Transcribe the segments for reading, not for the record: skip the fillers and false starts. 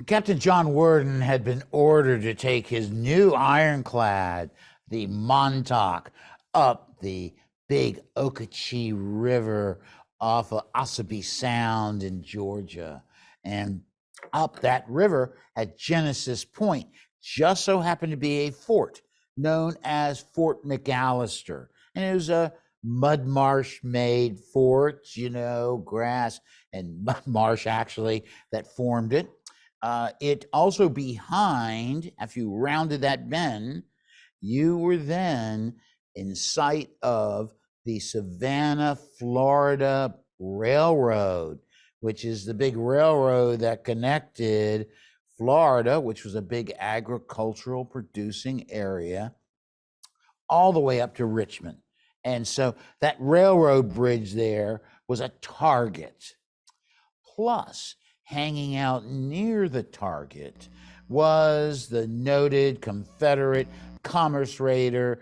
Captain John Warden had been ordered to take his new ironclad, the Montauk, up the big Okeechee River off of Ossipee Sound in Georgia. And up that river at Genesis Point just so happened to be a fort known as Fort McAllister. And it was a mud marsh made fort, grass and mud marsh actually that formed it. It also behind, if you rounded that bend, you were then in sight of the Savannah, Florida Railroad, which is the big railroad that connected Florida, which was a big agricultural producing area, all the way up to Richmond. And so that railroad bridge there was a target. Plus, hanging out near the target was the noted Confederate commerce raider,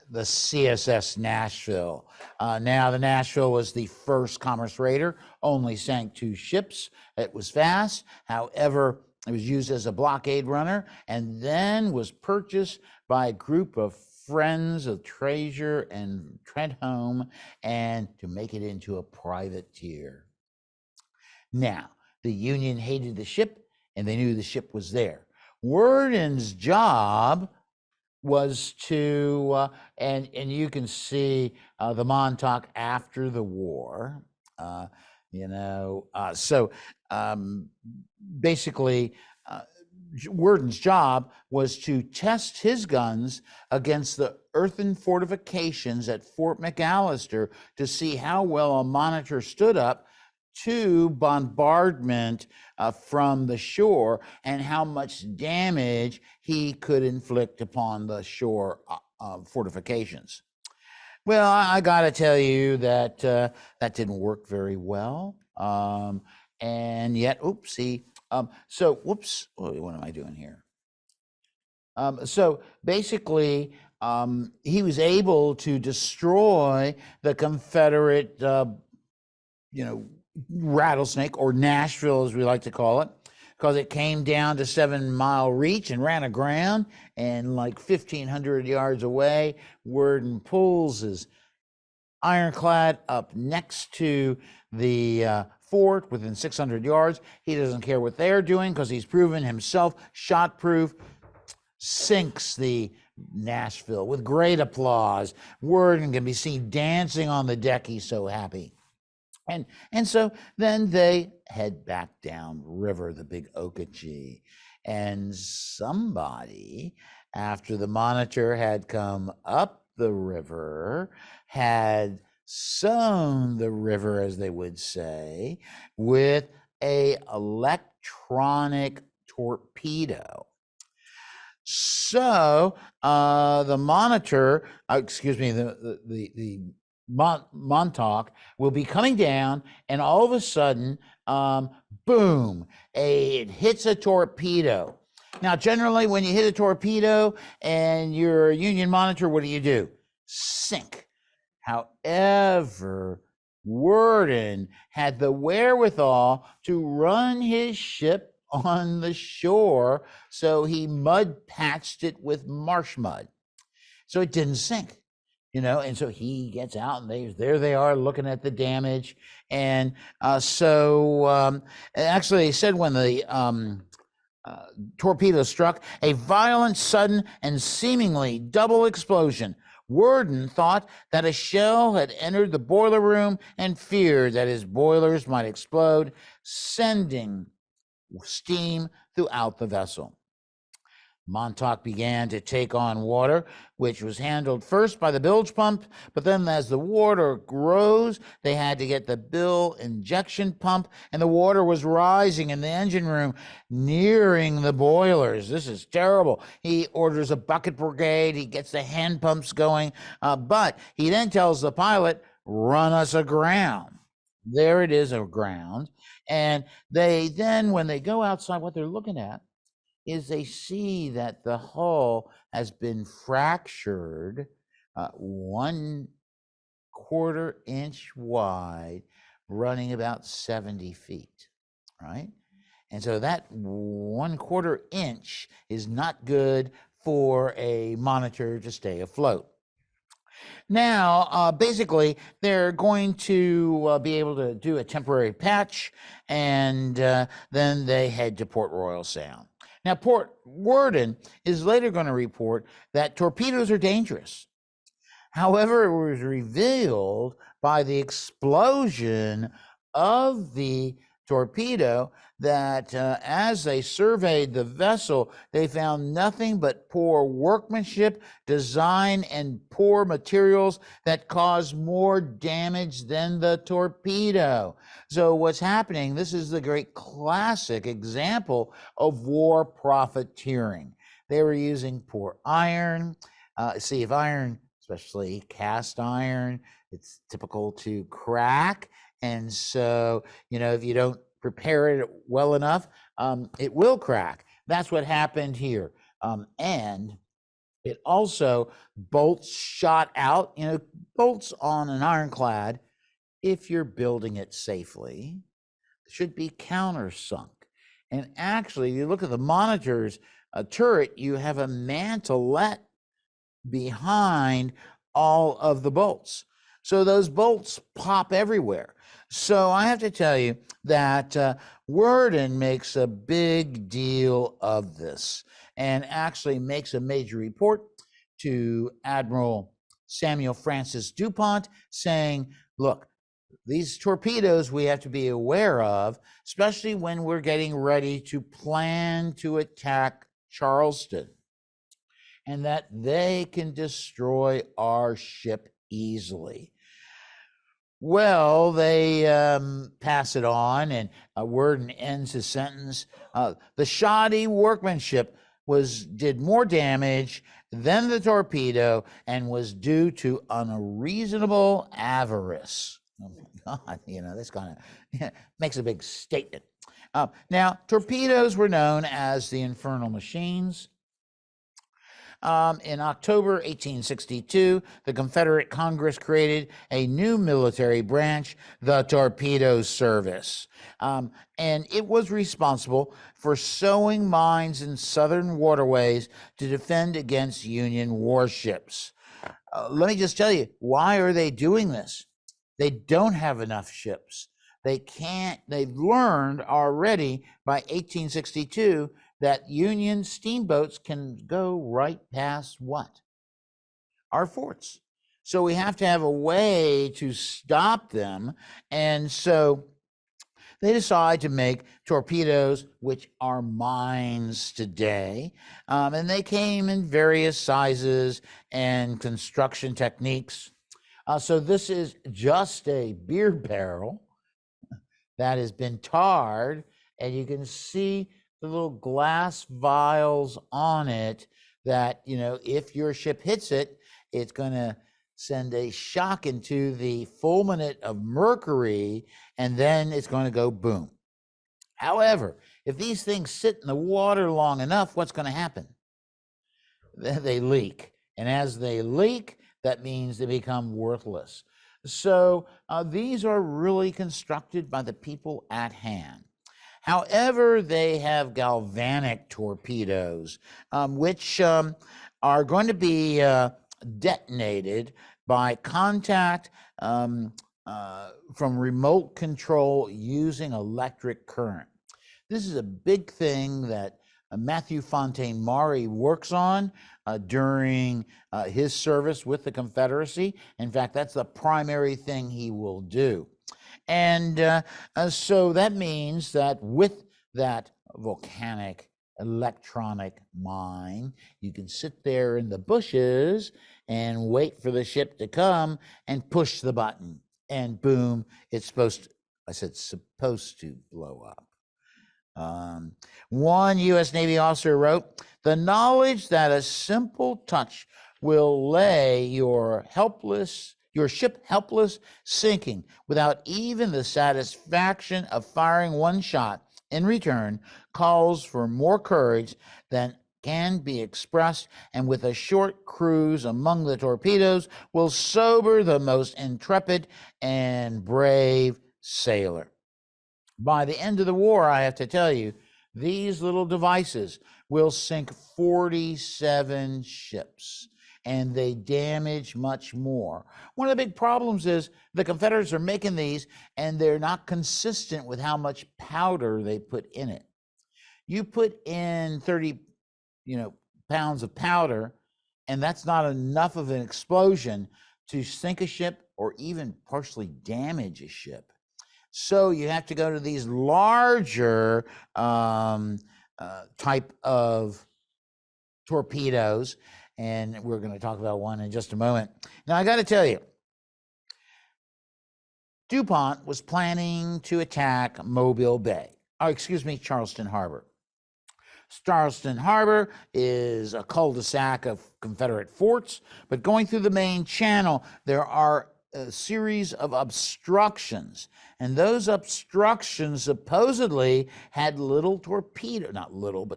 the CSS Nashville. Now, the Nashville was the first commerce raider, only sank 2 ships. It was fast. However, it was used as a blockade runner and then was purchased by a group of friends of Fraser and Trenholm and to make it into a privateer. Now, the Union hated the ship, and they knew the ship was there. Worden's job was to, and you can see the Montauk after the war, basically, Worden's job was to test his guns against the earthen fortifications at Fort McAllister to see how well a monitor stood up to bombardment from the shore and how much damage he could inflict upon the shore fortifications. Well, I got to tell you that that didn't work very well. And yet, oopsie. Whoops, what am I doing here? So basically, he was able to destroy the Confederate, rattlesnake, or Nashville as we like to call it, because it came down to 7 Mile Reach and ran aground, and like 1,500 yards away, Worden pulls his ironclad up next to the fort within 600 yards. He doesn't care what they're doing because he's proven himself shot proof, sinks the Nashville with great applause. Worden can be seen dancing on the deck. He's so happy. And so then they head back down river, the big Okeechee. And somebody, after the monitor had come up the river, had sown the river, as they would say, with an electronic torpedo. So the monitor, the Montauk will be coming down, and all of a sudden, boom, it hits a torpedo. Now, generally, when you hit a torpedo and you're a Union monitor, what do? Sink. However, Worden had the wherewithal to run his ship on the shore, so he mud patched it with marsh mud. So it didn't sink. And so he gets out, and there they are looking at the damage. And actually, they said when the torpedo struck, a violent, sudden, and seemingly double explosion. Worden thought that a shell had entered the boiler room and feared that his boilers might explode, sending steam throughout the vessel. Montauk began to take on water, which was handled first by the bilge pump, but then as the water rose, they had to get the bill injection pump, and the water was rising in the engine room, nearing the boilers. This is terrible. He orders a bucket brigade. He gets the hand pumps going, but he then tells the pilot, run us aground. There it is, aground. And they then, when they go outside, what they're looking at is they see that the hull has been fractured 1/4 inch wide, running about 70 feet, right? And so that 1/4 inch is not good for a monitor to stay afloat. Now, basically, they're going to be able to do a temporary patch, and then they head to Port Royal Sound. Now, Port Worden is later going to report that torpedoes are dangerous. However, it was revealed by the explosion of the torpedo that as they surveyed the vessel, they found nothing but poor workmanship, design, and poor materials that caused more damage than the torpedo. So what's happening, this is the great classic example of war profiteering. They were using poor iron. See, if iron, especially cast iron, it's typical to crack. And so, if you don't prepare it well enough, it will crack. That's what happened here. And it also, bolts shot out, bolts on an ironclad, if you're building it safely, should be countersunk. And actually, you look at the monitor's turret, you have a mantelet behind all of the bolts. So those bolts pop everywhere. So I have to tell you that Warden makes a big deal of this and actually makes a major report to Admiral Samuel Francis DuPont saying, look, these torpedoes we have to be aware of, especially when we're getting ready to plan to attack Charleston, and that they can destroy our ship easily. Well, they pass it on, and Worden ends his sentence. The shoddy workmanship did more damage than the torpedo and was due to unreasonable avarice. Oh my God, this kind of makes a big statement. Now, torpedoes were known as the infernal machines. In October 1862, the Confederate Congress created a new military branch, the Torpedo Service. And it was responsible for sowing mines in southern waterways to defend against Union warships. Let me just tell you, why are they doing this? They don't have enough ships. They've learned already by 1862 that Union steamboats can go right past what? Our forts. So we have to have a way to stop them. And so they decide to make torpedoes, which are mines today. And they came in various sizes and construction techniques. So this is just a beer barrel that has been tarred, and you can see the little glass vials on it that, if your ship hits it, it's going to send a shock into the fulminate of mercury, and then it's going to go boom. However, if these things sit in the water long enough, what's going to happen? They leak. And as they leak, that means they become worthless. So these are really constructed by the people at hand. However, they have galvanic torpedoes, which are going to be detonated by contact from remote control using electric current. This is a big thing that Matthew Fontaine Maury works on during his service with the Confederacy. In fact, that's the primary thing he will do. And so that means that with that volcanic electronic mine, you can sit there in the bushes and wait for the ship to come and push the button, and boom, it's supposed to blow up. One U.S. Navy officer wrote, "The knowledge that a simple touch will lay your ship helpless, sinking, without even the satisfaction of firing one shot in return, calls for more courage than can be expressed, and with a short cruise among the torpedoes will sober the most intrepid and brave sailor." By the end of the war, I have to tell you, These little devices will sink 47 ships, and they damage much more. One of the big problems is the Confederates are making these, and they're not consistent with how much powder they put in it. You put in 30, pounds of powder, and that's not enough of an explosion to sink a ship or even partially damage a ship. So you have to go to these larger type of torpedoes, and we're going to talk about one in just a moment. Now, I got to tell you, DuPont was planning to attack Charleston Harbor. Charleston Harbor is a cul-de-sac of Confederate forts, but going through the main channel, there are a series of obstructions, and those obstructions supposedly had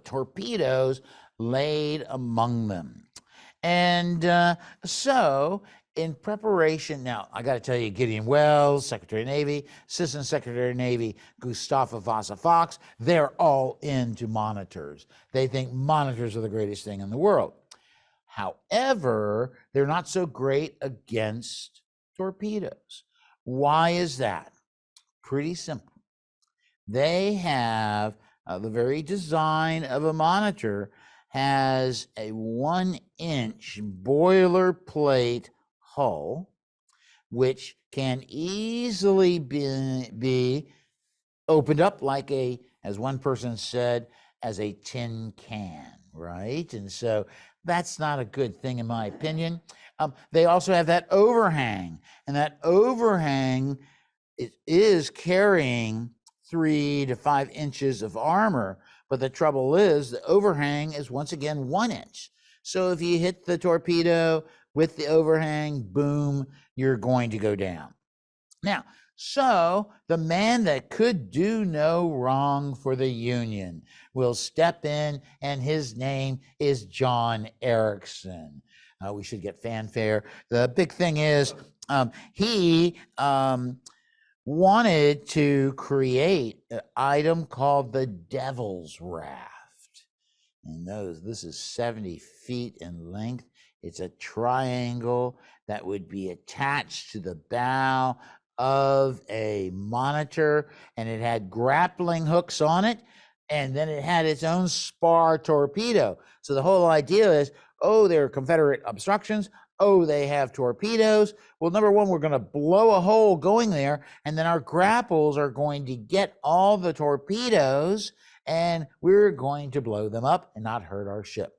torpedoes laid among them. And so in preparation, now I got to tell you, Gideon Welles, Secretary of Navy, Assistant Secretary of Navy Gustafa Vasa Fox, they're all into monitors. They think monitors are the greatest thing in the world. However, they're not so great against torpedoes. Why is that? Pretty simple. They have the very design of a monitor has a 1-inch boilerplate hull, which can easily be opened up like as one person said, as a tin can, right? And so that's not a good thing in my opinion. They also have that overhang, and that overhang is carrying 3 to 5 inches of armor, but the trouble is the overhang is once again 1 inch. So if you hit the torpedo with the overhang, boom, you're going to go down. Now, so the man that could do no wrong for the Union will step in, and his name is John Erickson. We should get fanfare. The big thing is he wanted to create an item called the Devil's Raft. And this is 70 feet in length. It's a triangle that would be attached to the bow of a monitor, and it had grappling hooks on it, and then it had its own spar torpedo. So the whole idea is, there are Confederate obstructions. They have torpedoes. Well, number one, we're going to blow a hole going there, and then our grapples are going to get all the torpedoes, and we're going to blow them up and not hurt our ship.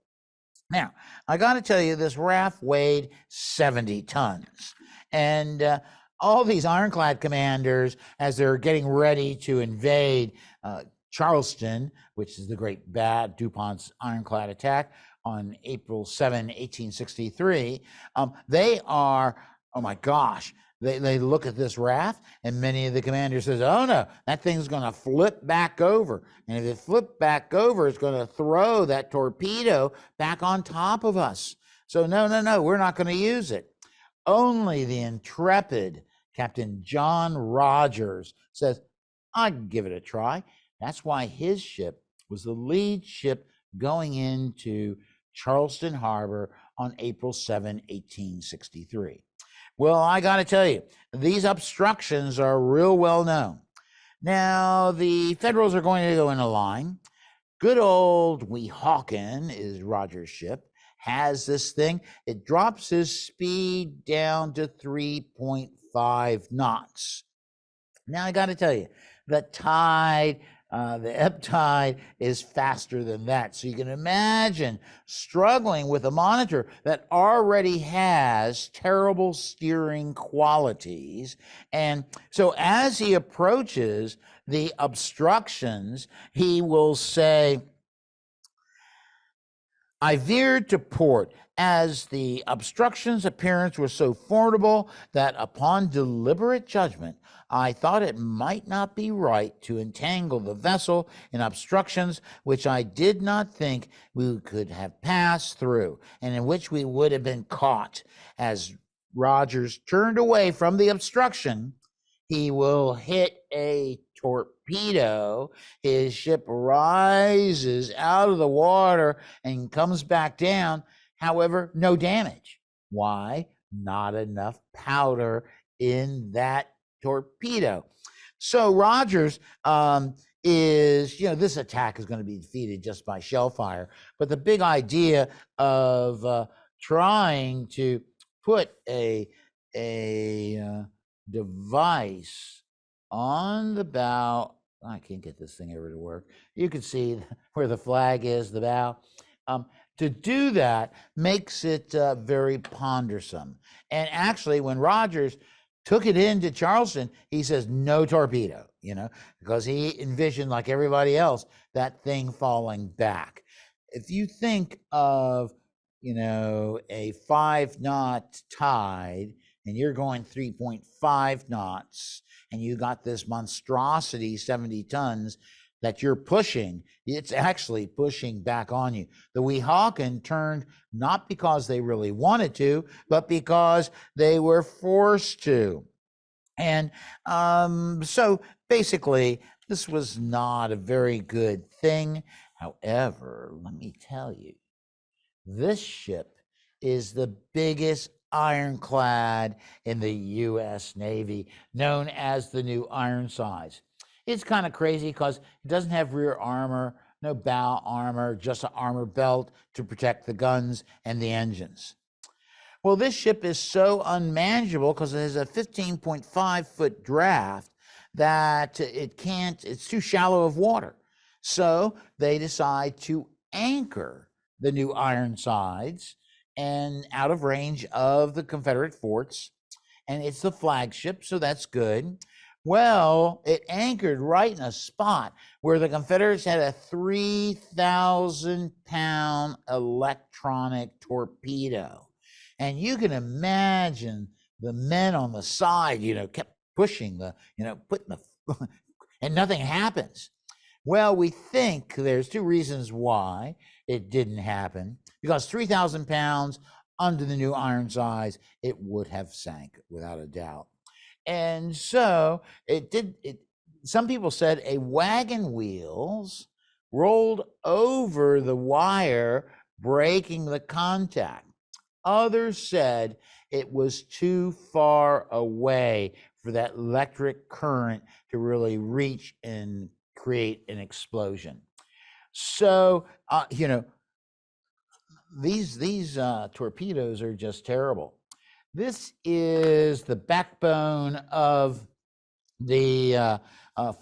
Now, I got to tell you, this raft weighed 70 tons. And all these ironclad commanders, as they're getting ready to invade Charleston, which is the great bad DuPont's ironclad attack on April 7, 1863, they are, oh my gosh, they look at this raft, and many of the commanders says, oh no, that thing's going to flip back over. And if it flipped back over, it's going to throw that torpedo back on top of us. So no, we're not going to use it. Only the intrepid Captain John Rogers says, I'd give it a try. That's why his ship was the lead ship going into Charleston Harbor on April 7, 1863. Well, I got to tell you, these obstructions are real well known. Now, the Federals are going to go in a line. Good old Weehawken is Rogers' ship, has this thing. It drops his speed down to 3.5 knots. Now, I got to tell you, the tide, the ebb tide is faster than that. So you can imagine struggling with a monitor that already has terrible steering qualities. And so as he approaches the obstructions, he will say, I veered to port as the obstruction's appearance was so formidable that upon deliberate judgment, I thought it might not be right to entangle the vessel in obstructions which I did not think we could have passed through, and in which we would have been caught. As Rogers turned away from the obstruction, he will hit a torpedo. torpedo, his ship rises out of the water and comes back down. However, no damage. Why? Not enough powder in that torpedo. So Rogers this attack is going to be defeated just by shell fire. But the big idea of trying to put a device on the bow, I can't get this thing ever to work. You can see where the flag is, the bow. To do that makes it very pondersome. And actually, when Rogers took it into Charleston, he says, no torpedo, because he envisioned, like everybody else, that thing falling back. If you think of, a 5-knot tide, and you're going 3.5 knots, and you got this monstrosity, 70 tons, that you're pushing, it's actually pushing back on you. The Weehawken turned not because they really wanted to, but because they were forced to. And so basically, this was not a very good thing. However, let me tell you, this ship is the biggest ironclad in the U.S. Navy, known as the New Ironsides. It's kind of crazy because it doesn't have rear armor, no bow armor, just an armor belt to protect the guns and the engines. Well, this ship is so unmanageable because it has a 15.5-foot draft that it's too shallow of water. So they decide to anchor the New Ironsides and out of range of the Confederate forts. And it's the flagship, so that's good. Well, it anchored right in a spot where the Confederates had a 3,000-pound electronic torpedo. And you can imagine the men on the side, kept pushing putting the, and nothing happens. Well, we think there's two reasons why it didn't happen. Because 3,000 pounds under the New Ironsides, it would have sank without a doubt. And so some people said a wagon wheels rolled over the wire, breaking the contact. Others said it was too far away for that electric current to really reach and create an explosion. So, these torpedoes are just terrible. This is the backbone of the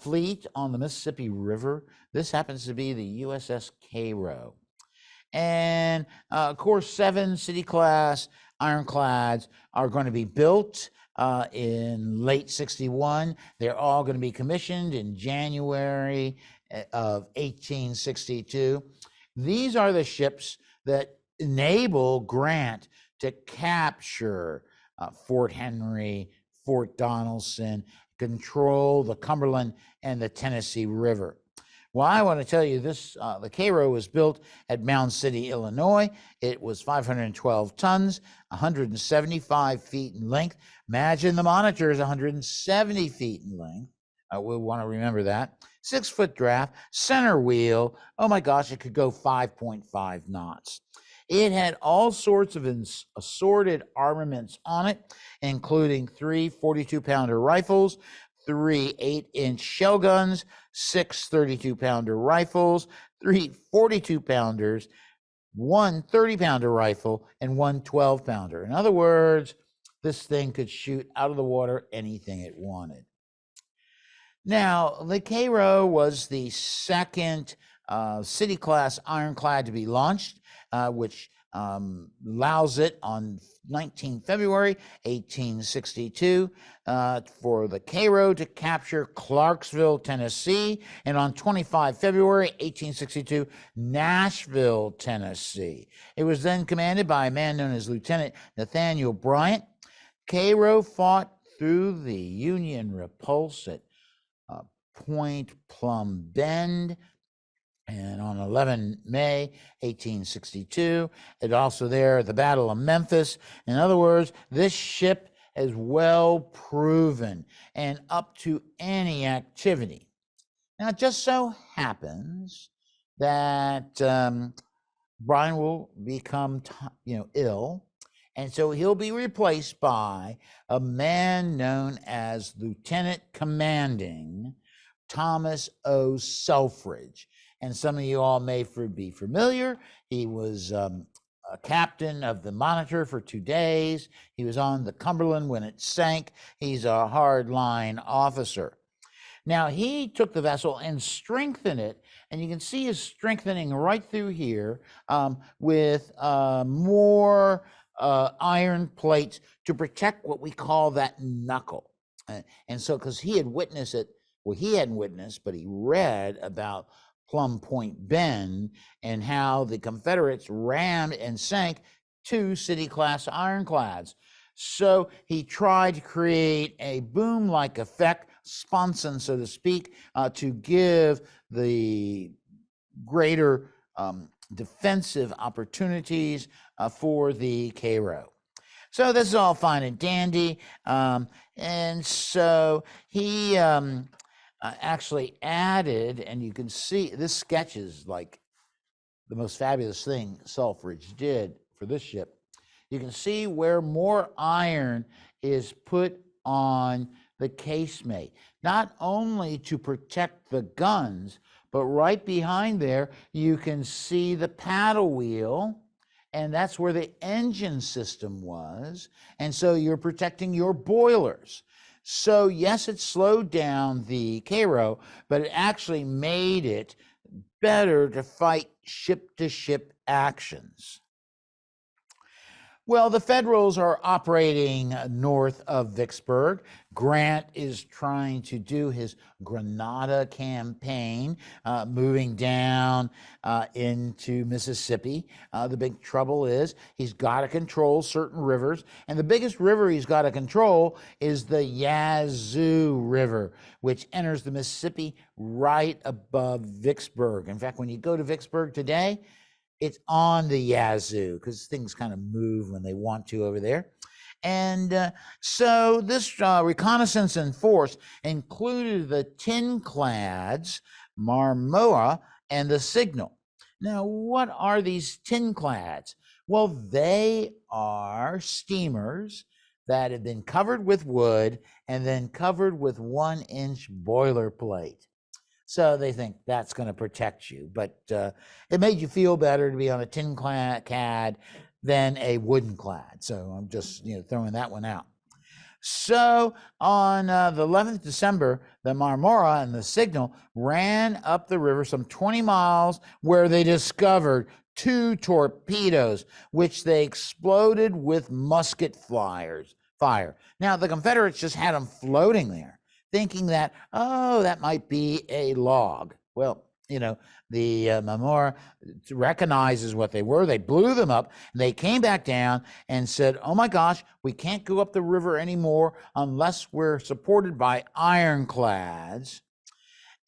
fleet on the Mississippi River. This happens to be the USS Cairo. And of course, 7 city-class ironclads are going to be built in late '61. They're all going to be commissioned in January of 1862. These are the ships that enable Grant to capture Fort Henry, Fort Donelson, control the Cumberland and the Tennessee River. Well, I want to tell you this, the Cairo was built at Mound City, Illinois. It was 512 tons, 175 feet in length. Imagine the Monitor is 170 feet in length. We'll want to remember that. 6-foot draft, center wheel. Oh my gosh, it could go 5.5 knots. It had all sorts of assorted armaments on it, including 3 42-pounder rifles, 3 8-inch shell guns, 6 32-pounder rifles, 3 42-pounders, 1 30-pounder rifle, and 1 12-pounder. In other words, this thing could shoot out of the water anything it wanted. Now, the Cairo was the second city-class ironclad to be launched, which allows it on 19 February 1862 for the Cairo to capture Clarksville, Tennessee, and on 25 February 1862, Nashville, Tennessee. It was then commanded by a man known as Lieutenant Nathaniel Bryant. Cairo fought through the Union repulse at Point Plum Bend, and on 11 May 1862, it also there at the Battle of Memphis. In other words, this ship is well proven and up to any activity. Now, it just so happens that Brian will become, ill, and so he'll be replaced by a man known as Lieutenant Commanding Thomas O. Selfridge. And some of you all may be familiar. He was a captain of the Monitor for 2 days. He was on the Cumberland when it sank. He's a hardline officer. Now, he took the vessel and strengthened it, and you can see his strengthening right through here with more iron plates to protect what we call that knuckle. And so, because he had witnessed it, well, he hadn't witnessed, but he read about Plum Point Bend and how the Confederates rammed and sank 2 city-class ironclads. So he tried to create a boom-like effect, sponson, so to speak, to give the greater defensive opportunities for the Cairo. So this is all fine and dandy. And so he actually added, and you can see this sketch is like the most fabulous thing Selfridge did for this ship. You can see where more iron is put on the casemate, not only to protect the guns, but right behind there, you can see the paddle wheel, and that's where the engine system was. And so you're protecting your boilers. So yes, it slowed down the Cairo, but it actually made it better to fight ship-to-ship actions. Well, the Federals are operating north of Vicksburg. Grant is trying to do his Grenada campaign, moving down into Mississippi. The big trouble is he's got to control certain rivers, and the biggest river he's got to control is the Yazoo River, which enters the Mississippi right above Vicksburg. In fact, when you go to Vicksburg today, it's on the Yazoo, because things kind of move when they want to over there. And so this reconnaissance and force included the tin-clads, Marmora, and the Signal. Now, what are these tin-clads? Well, they are steamers that have been covered with wood and then covered with 1-inch boilerplate. So they think that's going to protect you. But it made you feel better to be on a tin clad than a wooden clad. So I'm just throwing that one out. So on the 11th of December, the Marmora and the Signal ran up the river some 20 miles where they discovered 2 torpedoes, which they exploded with musket fire. Now, the Confederates just had them floating there, thinking that, oh, that might be a log. Well, the Marmora recognizes what they were. They blew them up, and they came back down and said, oh my gosh, we can't go up the river anymore unless we're supported by ironclads.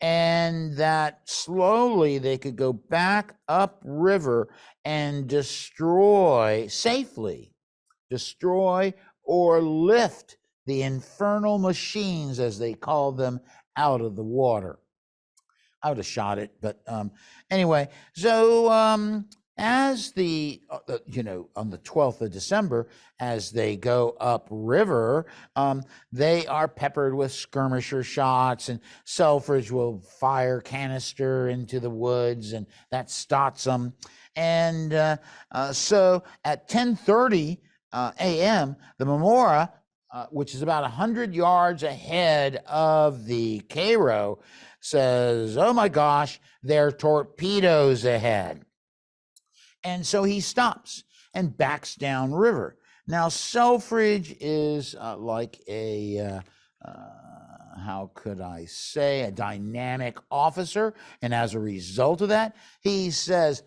And that slowly they could go back up river and safely destroy or lift the infernal machines, as they called them, out of the water. I would have shot it, but anyway. So as the on the 12th of December, as they go up river, they are peppered with skirmisher shots, and Selfridge will fire canister into the woods, and that stops them. And so at 10:30 a.m., the Marmora, which is about 100 yards ahead of the Cairo, says, oh my gosh, there are torpedoes ahead. And so he stops and backs down river. Now, Selfridge is like a, how could I say, a dynamic officer. And as a result of that, he says,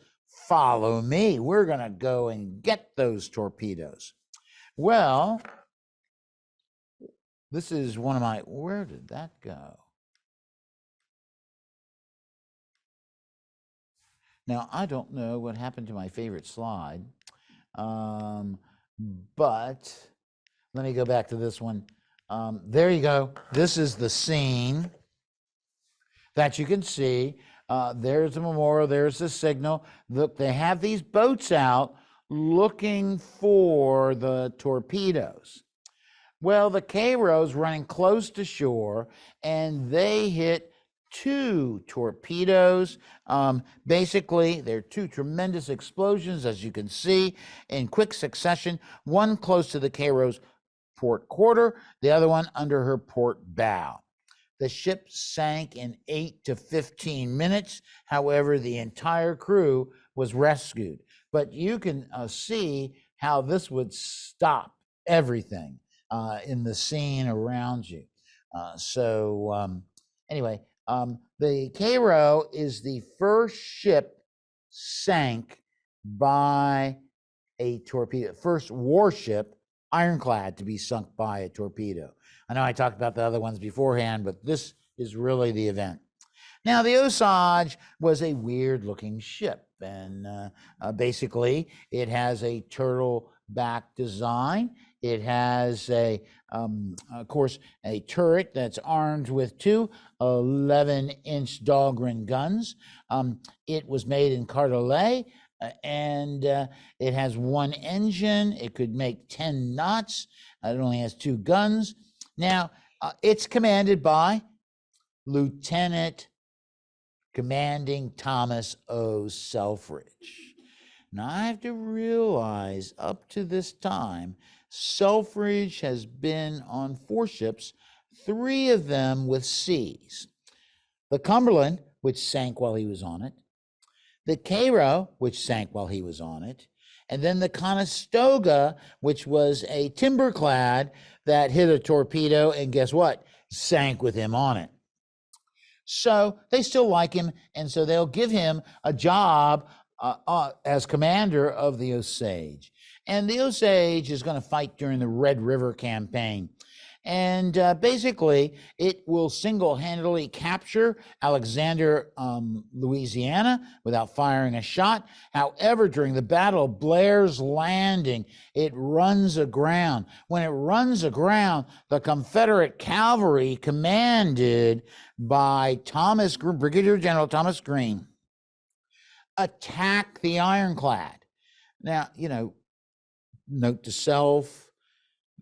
follow me. We're going to go and get those torpedoes. Well, this is one of my, where did that go? Now, I don't know what happened to my favorite slide, but let me go back to this one. There you go. This is the scene. that you can see. There's the memorial, there's the signal. Look, they have these boats out looking for the torpedoes. Well, the Cairo's running close to shore, and they hit 2 torpedoes. Basically, they're 2 tremendous explosions, as you can see, in quick succession, one close to the Cairo's port quarter, the other one under her port bow. The ship sank in 8 to 15 minutes. However, the entire crew was rescued. But you can see how this would stop everything in the scene around you. Anyway, the Cairo is the first ship sank by a torpedo, first warship, ironclad, to be sunk by a torpedo. I know I talked about the other ones beforehand, but this is really the event. Now, the Osage was a weird-looking ship, and basically, it has a turtle-back design. It has of course, a turret that's armed with 2 11-inch Dahlgren guns. It was made in Cartelet, and it has 1 engine. It could make 10 knots. It only has 2 guns. Now, it's commanded by Lieutenant Commanding Thomas O. Selfridge. Now, I have to realize, up to this time, Selfridge has been on 4 ships, 3 of them with C's. The Cumberland, which sank while he was on it, the Cairo, which sank while he was on it, and then the Conestoga, which was a timberclad that hit a torpedo, and guess what? Sank with him on it. So they still like him, and so they'll give him a job as commander of the Osage. And the Osage is going to fight during the Red River campaign. And basically, it will single-handedly capture Alexander, Louisiana, without firing a shot. However, during the Battle of Blair's Landing, it runs aground. When it runs aground, the Confederate cavalry, commanded by Brigadier General Thomas Greene, attack the ironclad. Now, note to self,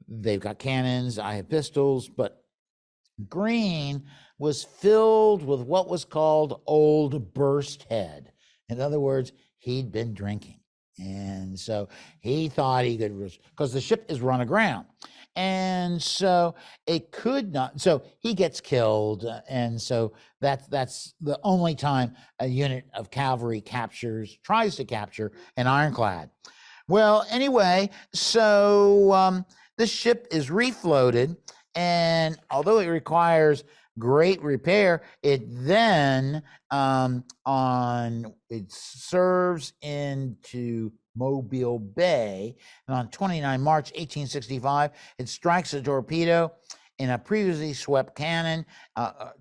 they've got cannons, I have pistols, but Greene was filled with what was called old burst head. In other words, he'd been drinking. And so he thought he could, because the ship is run aground. And so it could not, so he gets killed. And so that's the only time a unit of cavalry tries to capture an ironclad. Well, anyway, so this ship is refloated, and although it requires great repair, it then it serves into Mobile Bay, and on 29 March 1865, it strikes a torpedo in a previously swept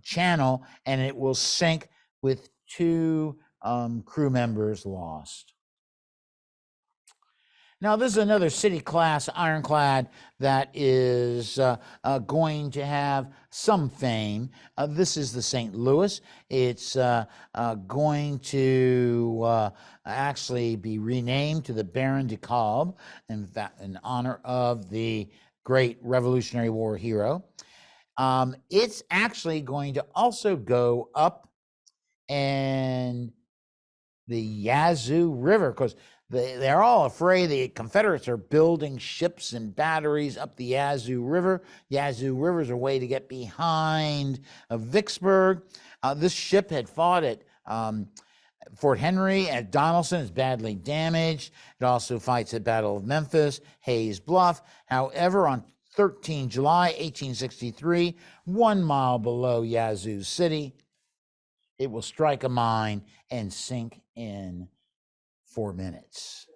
channel, and it will sink with 2 crew members lost. Now, this is another city-class ironclad that is going to have some fame. This is the St. Louis. It's going to actually be renamed to the Baron de Kalb, in honor of the great Revolutionary War hero. It's actually going to also go up and the Yazoo River, because they're all afraid the Confederates are building ships and batteries up the Yazoo River. Yazoo River is a way to get behind Vicksburg. This ship had fought at Fort Henry at Donelson, is badly damaged. It also fights at Battle of Memphis, Hayes Bluff. However, on 13 July 1863, 1 mile below Yazoo City, it will strike a mine and sink in 4 minutes.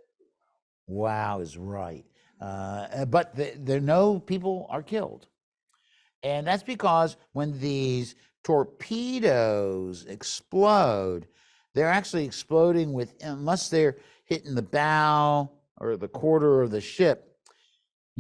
Wow is right. But no people are killed. And that's because when these torpedoes explode, they're actually exploding unless they're hitting the bow or the quarter of the ship,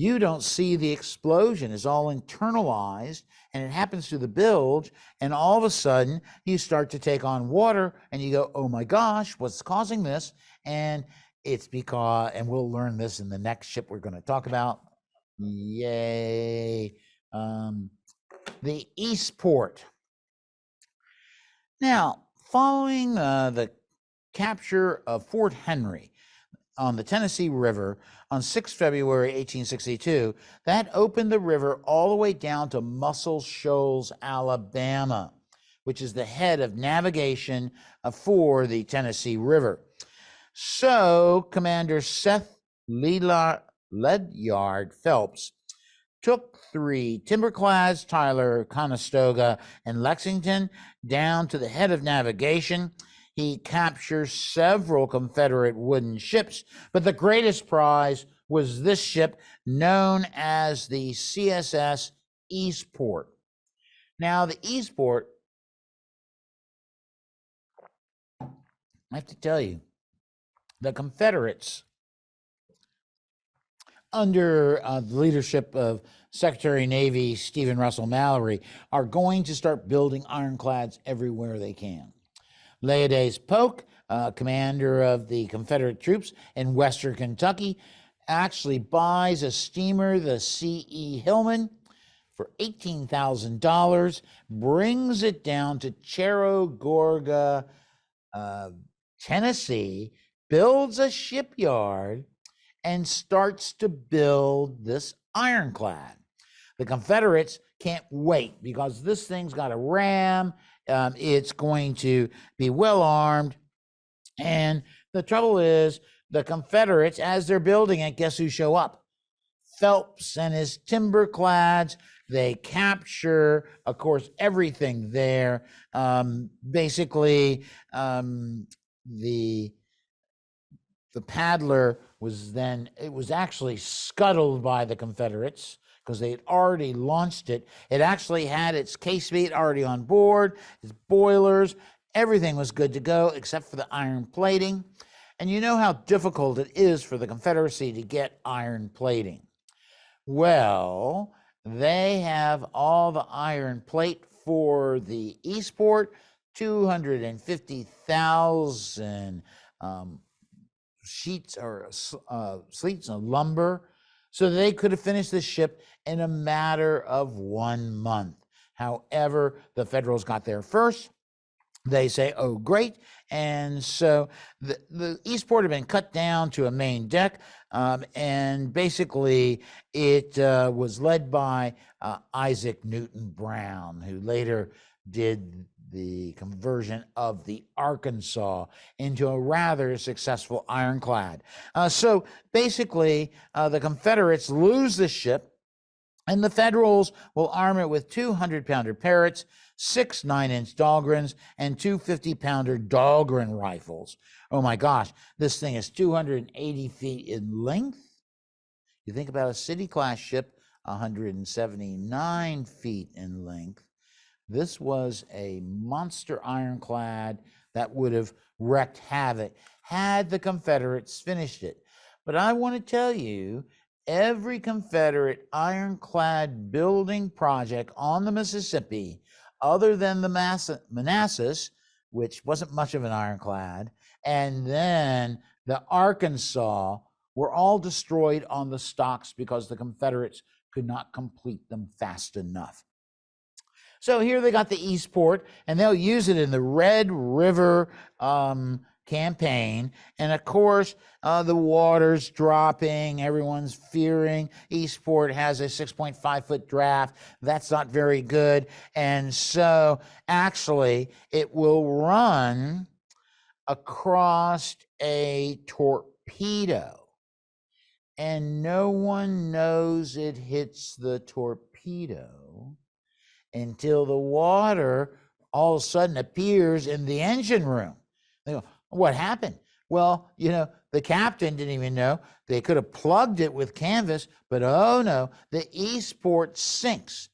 you don't see the explosion. It's all internalized, and it happens through the bilge, and all of a sudden you start to take on water, and you go, oh my gosh, what's causing this? And it's because, and we'll learn this in the next ship we're going to talk about. Yay. The Eastport. Now, following the capture of Fort Henry on the Tennessee River on 6 February 1862, that opened the river all the way down to Muscle Shoals, Alabama, which is the head of navigation for the Tennessee River. So Commander Seth Ledyard Phelps took 3 timberclads, Tyler, Conestoga, and Lexington, down to the head of navigation. He captures several Confederate wooden ships, but the greatest prize was this ship known as the CSS Eastport. Now, the Eastport, I have to tell you, the Confederates, under the leadership of Secretary of Navy Stephen Russell Mallory, are going to start building ironclads everywhere they can. Leonidas Polk, commander of the Confederate troops in Western Kentucky, actually buys a steamer, the C.E. Hillman, for $18,000, brings it down to Cherogorga, Tennessee, builds a shipyard, and starts to build this ironclad. The Confederates can't wait because this thing's got a ram. It's going to be well armed. And the trouble is, the Confederates, as they're building it, guess who show up? Phelps and his timberclads. They capture, of course, everything there. Basically, the paddler was then, it was actually scuttled by the Confederates because they had already launched it. It actually had its casemate already on board, its boilers, everything was good to go except for the iron plating. And you know how difficult it is for the Confederacy to get iron plating. Well, they have all the iron plate for the Eastport, 250,000 sheets or sleets of lumber, so they could have finished the ship in a matter of 1 month. However, the Federals got there first. They say, oh, great. And so the Eastport had been cut down to a main deck, and basically it was led by Isaac Newton Brown, who later did the conversion of the Arkansas into a rather successful ironclad. So basically, the Confederates lose the ship, and the Federals will arm it with 200-pounder Parrotts, 6 9-inch Dahlgrens, and 2 50-pounder Dahlgren rifles. Oh my gosh, this thing is 280 feet in length. You think about a city-class ship, 179 feet in length. This was a monster ironclad that would have wreaked havoc had the Confederates finished it. But I want to tell you, every Confederate ironclad building project on the Mississippi, other than the Manassas, which wasn't much of an ironclad, and then the Arkansas, were all destroyed on the stocks because the Confederates could not complete them fast enough. So here they got the Eastport, and they'll use it in the Red River campaign. And of course, the water's dropping. Everyone's fearing. Eastport has a 6.5-foot draft. That's not very good. And so actually, it will run across a torpedo. And no one knows it hits the torpedo until the water all of a sudden appears in the engine room. They go, what happened? Well, you know, the captain didn't even know. They could have plugged it with canvas, but oh no, the Eastport sinks.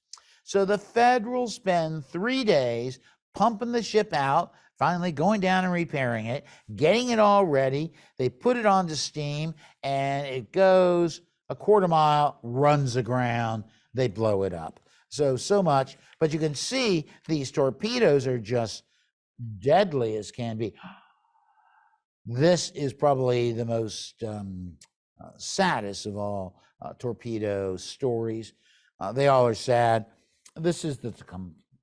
So the Federals spend 3 days pumping the ship out, finally going down and repairing it, getting it all ready. They put it onto steam, and it goes a quarter mile, runs aground, they blow it up. So much, but you can see these torpedoes are just deadly as can be. This is probably the most saddest of all torpedo stories. They all are sad. This is the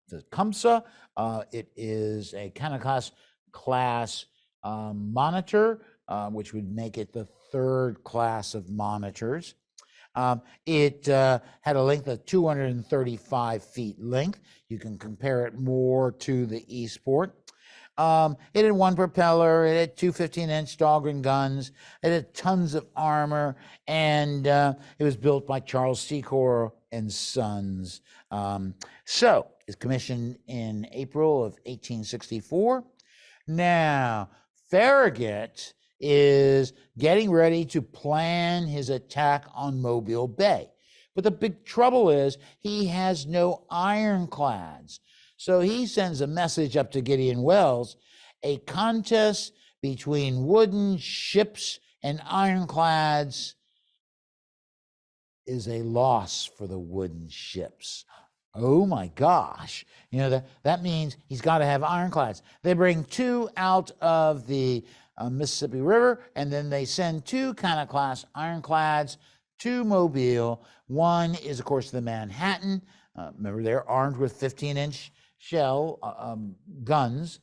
Tecumseh. It is a Kannakas class monitor, which would make it the third class of monitors. It had a length of 235 feet length. You can compare it more to the Eastport. It had one propeller, it had two 15-inch Dahlgren guns, it had tons of armor, and it was built by Charles Secor and Sons. So it's commissioned in April of 1864. Now, Farragut is getting ready to plan his attack on Mobile Bay. But the big trouble is he has no ironclads. So he sends a message up to Gideon Welles, a contest between wooden ships and ironclads is a loss for the wooden ships. Oh my gosh. You know, that means he's got to have ironclads. They bring two out of the Mississippi River, and then they send two Kannakas ironclads to Mobile. One is, of course, the Manhattan. Remember, they're armed with 15-inch shell guns.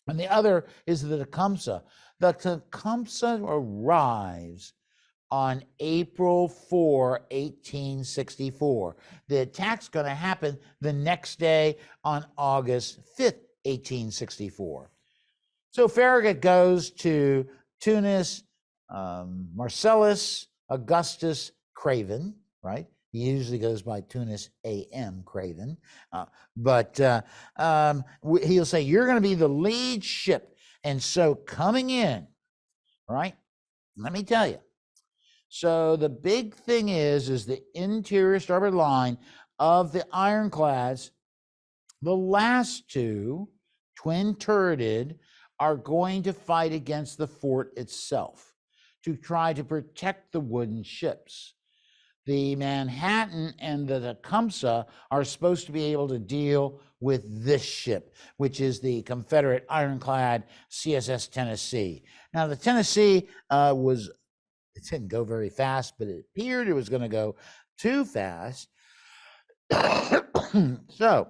And the other is the Tecumseh. The Tecumseh arrives on April 4, 1864. The attack's going to happen the next day on August 5th, 1864. So Farragut goes to Tunis, Marcellus Augustus Craven, right? He usually goes by Tunis A.M. Craven. But he'll say, you're going to be the lead ship. And so coming in, right, let me tell you. So the big thing is the interior starboard line of the ironclads. The last two, twin-turreted, are going to fight against the fort itself to try to protect the wooden ships. The Manhattan and the Tecumseh are supposed to be able to deal with this ship, which is the Confederate ironclad CSS Tennessee. Now, the Tennessee it didn't go very fast, but it appeared it was going to go too fast. So,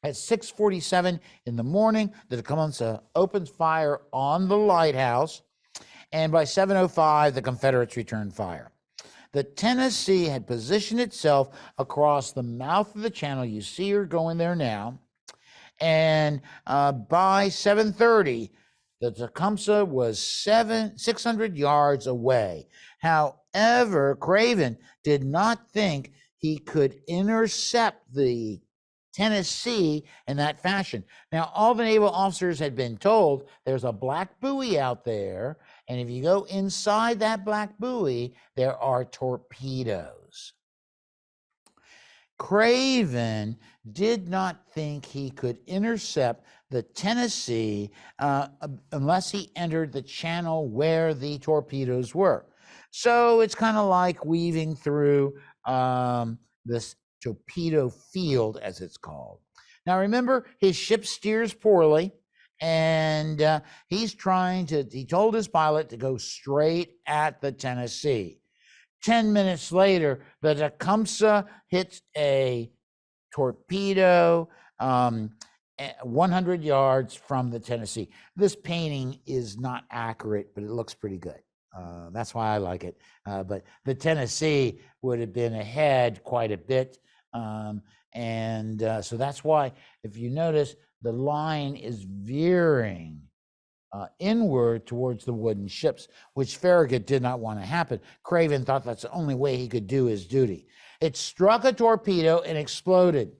at 6:47 in the morning, the Tecumseh opens fire on the lighthouse, and by 7:05, the Confederates returned fire. The Tennessee had positioned itself across the mouth of the channel. You see her going there now. And by 7:30, the Tecumseh was 600 yards away. However, Craven did not think he could intercept the Tennessee in that fashion. Now, all the naval officers had been told there's a black buoy out there, and if you go inside that black buoy, there are torpedoes. Craven did not think he could intercept the Tennessee unless he entered the channel where the torpedoes were. So it's kind of like weaving through this torpedo field, as it's called. Now remember, his ship steers poorly, and he told his pilot to go straight at the Tennessee. 10 minutes later, the Tecumseh hits a torpedo 100 yards from the Tennessee. This painting is not accurate, but it looks pretty good. That's why I like it. But the Tennessee would have been ahead quite a bit. So that's why, if you notice, the line is veering inward towards the wooden ships, which Farragut did not want to happen. Craven thought that's the only way he could do his duty. It struck a torpedo and exploded.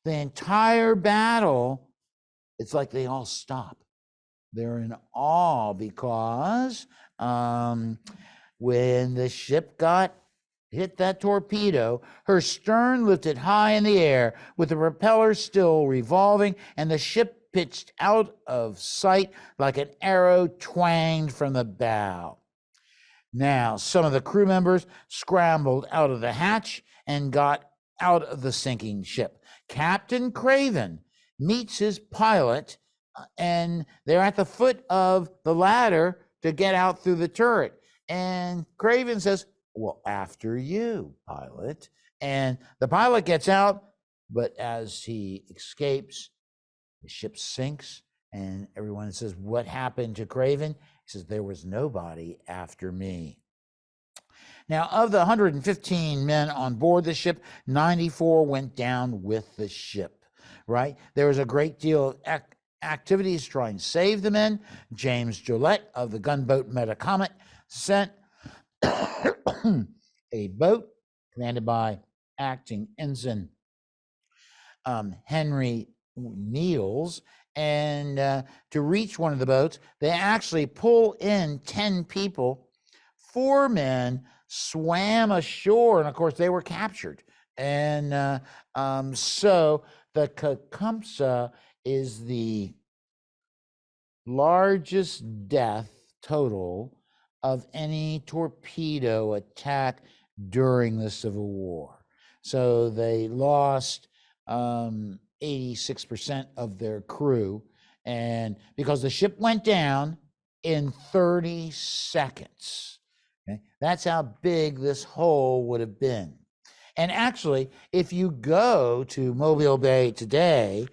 The entire battle, it's like they all stop. They're in awe because when the ship hit that torpedo, her stern lifted high in the air with the propeller still revolving, and the ship pitched out of sight like an arrow twanged from the bow. Now, some of the crew members scrambled out of the hatch and got out of the sinking ship. Captain Craven meets his pilot, and they're at the foot of the ladder to get out through the turret. And Craven says, "Well, after you, pilot." And the pilot gets out, but as he escapes, the ship sinks, and everyone says, "What happened to Craven?" He says, "There was nobody after me." Now, of the 115 men on board the ship, 94 went down with the ship, right? There was a great deal of activities to try and save the men. James Gillette of the gunboat Metacomet sent a boat commanded by acting ensign Henry Niels, and to reach one of the boats, they actually pull in 10 people. 4 men swam ashore, and of course they were captured. And so the Tecumseh is the largest death total of any torpedo attack during the Civil War. So they lost 86% of their crew, and because the ship went down in 30 seconds. Okay? That's how big this hole would have been. And actually, if you go to Mobile Bay today,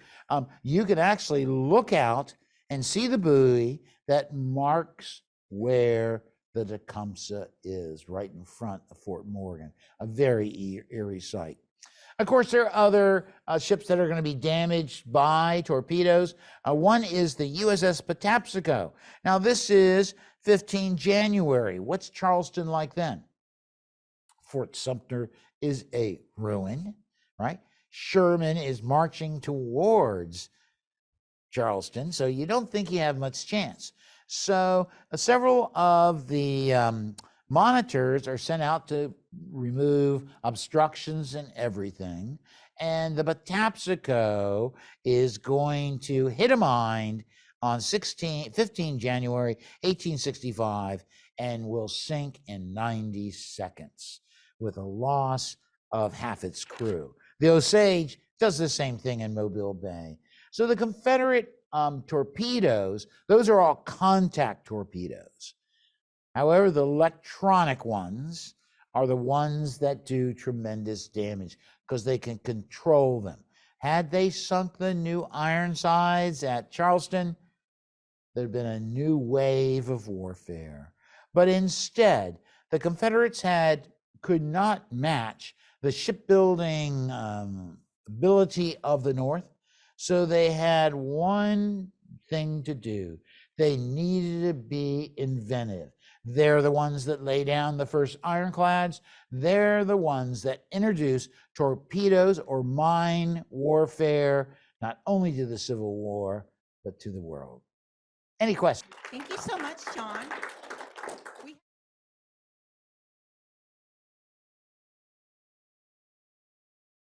you can actually look out and see the buoy that marks where the Tecumseh is, right in front of Fort Morgan. A very eerie sight. Of course, there are other ships that are going to be damaged by torpedoes. One is the USS Patapsco. Now, this is 15 January. What's Charleston like then? Fort Sumter is a ruin, right? Sherman is marching towards Charleston, so you don't think you have much chance. So several of the monitors are sent out to remove obstructions and everything. And the Patapsco is going to hit a mine on 15 January 1865 and will sink in 90 seconds with a loss of half its crew. The Osage does the same thing in Mobile Bay. So the Confederate torpedoes, those are all contact torpedoes. However, the electronic ones are the ones that do tremendous damage because they can control them. Had they sunk the new Ironsides at Charleston, there'd been a new wave of warfare. But instead, the Confederates could not match the shipbuilding ability of the North. So they had one thing to do. They needed to be inventive. They're the ones that lay down the first ironclads. They're the ones that introduce torpedoes or mine warfare, not only to the Civil War, but to the world. Any questions? Thank you so much, John.